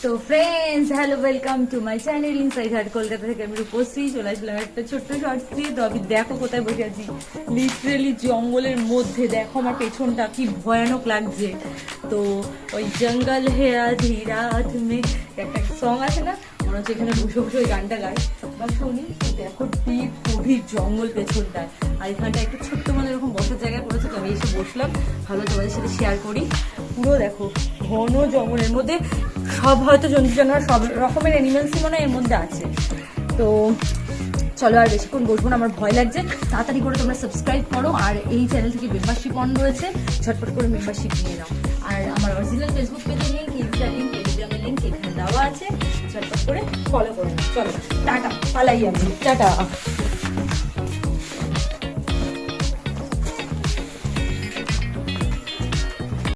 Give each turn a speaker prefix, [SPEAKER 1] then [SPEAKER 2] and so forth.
[SPEAKER 1] তো friends, hello, welcome to my channel inside heart Kolkata থেকে আমি রূপশ্রী চলে আসলাম একটা ছোট্ট শর্টস দিয়ে। তো আমি দেখো কোথায় বসে আছি, লিটারেলি জঙ্গলের মধ্যে। দেখো আমার পেছনটা কি ভয়ানক লাগছে। তো ওই জঙ্গল হে আধি রাত মে একটা সং আছে না, মনে হচ্ছে এখানে বসে বসে ওই গানটা গাই বা শুনি। দেখো ডিপ গভীর জঙ্গল পেছনটায়, আর এখানটা একটা ছোট্ট মানে এরকম বসার জায়গা করেছে। তো আমি এসে বসলাম, ভালো তোমাদের সাথে শেয়ার করি। পুরো দেখো ঘন জঙ্গলের মধ্যে, সব হয়তো জন্তু জানোয়ার সব রকমের অ্যানিমেলসই মনে হয় এর মধ্যে আছে। তো চলো, আর বেশিক্ষণ বসবো না, আমার ভয় লাগছে। তাড়াতাড়ি করে তোমরা সাবস্ক্রাইব করো, আর এই চ্যানেল থেকে মেম্বারশিপ অন রয়েছে, ঝটপট করে মেম্বারশিপ নিয়ে নাও। আর আমার অরিজিনাল ফেসবুক পেজের লিঙ্ক, ইনস্টা লিঙ্ক, টেলিগ্রামের লিঙ্ক এখানে দেওয়া আছে, ঝটপট করে ফলো করে নাও। চলো টাটা, পালাই আমি, টাটা।